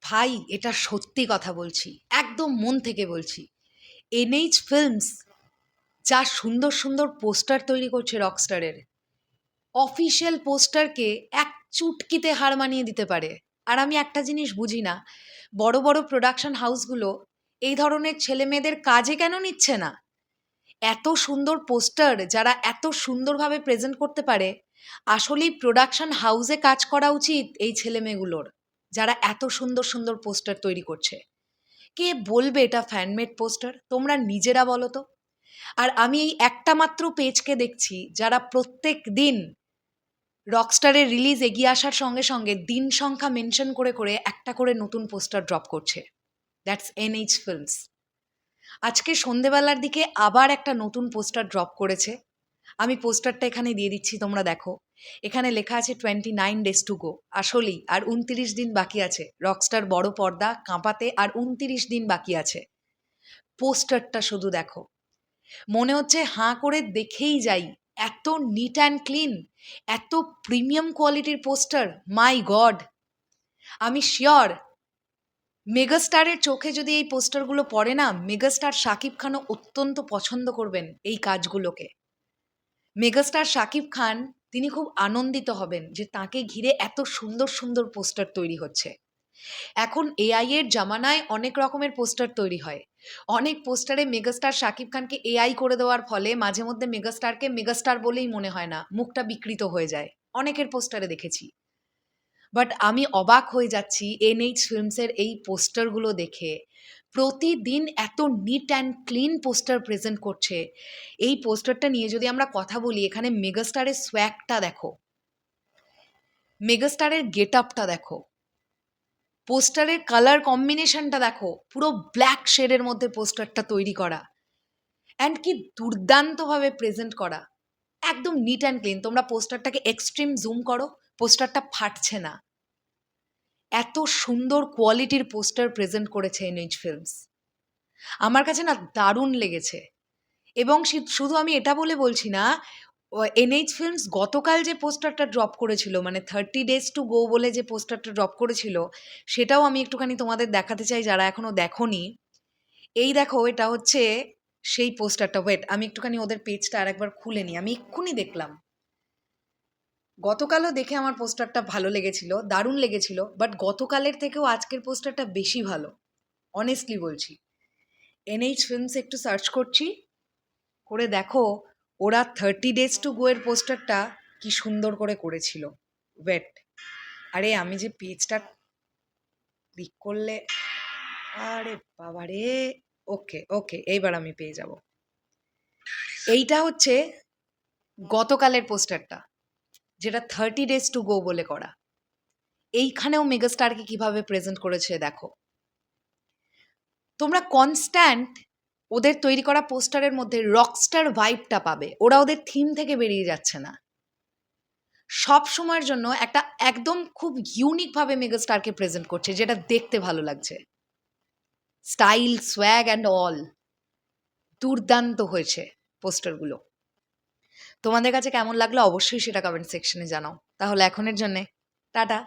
ভাই এটা সত্যি কথা বলছি, একদম মন থেকে বলছি। এনএইচ ফিল্মস যা সুন্দর সুন্দর পোস্টার তৈরি করছে রকস্টারের, অফিসিয়াল পোস্টারকে এক চুটকিতে হার মানিয়ে দিতে পারে। আর আমি একটা জিনিস বুঝি না, বড় বড় প্রোডাকশন হাউসগুলো এই ধরনের ছেলে মেয়েদের কাজে কেন নিচ্ছে না? এত সুন্দর পোস্টার যারা এত সুন্দরভাবে প্রেজেন্ট করতে পারে, আসলেই প্রোডাকশন হাউসে কাজ করা উচিত এই ছেলে মেয়েগুলোর, যারা এত সুন্দর সুন্দর পোস্টার তৈরি করছে। কে বলবে এটা ফ্যানমেড পোস্টার? তোমরা নিজেরা বলো তো। আর আমি এই একটা মাত্র পেজকে দেখছি যারা প্রত্যেক দিন রকস্টারের রিলিজ এগিয়ে আসার সঙ্গে সঙ্গে দিন সংখ্যা মেনশন করে করে একটা করে নতুন পোস্টার ড্রপ করছে। That's NH films. আজকে সন্ধেবেলার দিকে আবার একটা নতুন পোস্টার ড্রপ করেছে। আমি পোস্টারটা এখানে দিয়ে দিচ্ছি, তোমরা দেখো। এখানে লেখা আছে 29 days to go। আসলেই আর 29 দিন বাকি আছে রকস্টার বড় পর্দা কাঁপাতে, আর 29 দিন বাকি আছে। পোস্টারটা শুধু দেখো, মনে হচ্ছে হাঁ করে দেখেই যাই। এত নিট অ্যান্ড ক্লিন, এত প্রিমিয়াম কোয়ালিটির পোস্টার, মাই গড। আমি শিওর মেগাস্টারের চোখে যদি এই পোস্টারগুলো পড়ে না, মেগাস্টার শাকিব খানও অত্যন্ত পছন্দ করবেন এই কাজগুলোকে। মেগাস্টার শাকিব খান তিনি খুব আনন্দিত হবেন যে তাকে ঘিরে এত সুন্দর সুন্দর পোস্টার তৈরি হচ্ছে। এখন এআই এর জামানায় অনেক রকমের পোস্টার তৈরি হয়। অনেক পোস্টারে মেগাস্টার শাকিব খানকে এআই করে দেওয়ার ফলে মাঝে মধ্যে মেগাস্টারকে মেগাস্টার বলেই মনে হয় না, মুখটা বিকৃত হয়ে যায়। অনেকের পোস্টারে দেখেছি। বাট আমি অবাক হয়ে যাচ্ছি এনএইচ ফিল্মসের এই পোস্টারগুলো দেখে। প্রতিদিন এত neat and clean poster present করছে। এই পোস্টারটা নিয়ে যদি আমরা কথা বলি, এখানে মেগাস্টারের সোয়াগটা দেখো, মেগাস্টারের গেট আপটা দেখো, পোস্টারের কালার কম্বিনেশনটা দেখো, পুরো ব্ল্যাক শেডের মধ্যে পোস্টারটা তৈরি করা, অ্যান্ড কি দুর্দান্তভাবে প্রেজেন্ট করা। একদম নিট অ্যান্ড ক্লিন। তোমরা পোস্টারটাকে এক্সট্রিম জুম করো, পোস্টারটা ফাটছে না। এত সুন্দর কোয়ালিটির পোস্টার প্রেজেন্ট করেছে এনএইচ ফিল্মস। আমার কাছে না দারুণ লেগেছে। এবং শুধু আমি এটা বলে বলছি না, এনএইচ ফিল্মস গতকাল যে পোস্টারটা ড্রপ করেছিল, মানে 30 days to go বলে যে পোস্টারটা ড্রপ করেছিল, সেটাও আমি একটুখানি তোমাদের দেখাতে চাই যারা এখনো দেখোনি। এই দেখো, এটা হচ্ছে সেই পোস্টারটা। ওয়েট, আমি একটুখানি ওদের পেজটা আর একবার খুলে নিই। আমি এক্ষুনি দেখলাম, গতকালও দেখে আমার পোস্টারটা ভালো লেগেছিল, দারুণ লেগেছিল। বাট গতকালের থেকেও আজকের পোস্টারটা বেশি ভালো, অনেস্টলি বলছি। এনএইচ ফিল্মস একটু সার্চ করছি, করে দেখো ওরা 30 days to go এর পোস্টারটা কি সুন্দর করে করেছিল। ওয়েট, আরে আমি যে পেজটা ক্লিক করলে, আরে বাবা রে, ওকে ওকে, এইবার আমি পেয়ে যাব। এইটা হচ্ছে গতকালের পোস্টারটা, যেটা 30 days to go বলে করা। এইখানেও মেগাস্টারকে কিভাবে প্রেজেন্ট করেছে দেখো। তোমরা কনস্ট্যান্ট ওদের তৈরি করা পোস্টারের মধ্যে রকস্টার ভাইবটা পাবে। ওরা ওদের থিম থেকে বেরিয়ে যাচ্ছে না, সব সময়ের জন্য একটা একদম খুব ইউনিকভাবে মেগাস্টারকে প্রেজেন্ট করছে, যেটা দেখতে ভালো লাগছে। স্টাইল, সোয়াগ অ্যান্ড অল দুর্দান্ত হয়েছে পোস্টারগুলো। তোমাদের কাছে কেমন লাগলো অবশ্যই সেটা কমেন্ট সেকশনে জানাও। তাহলে এখনের জন্যে টাটা।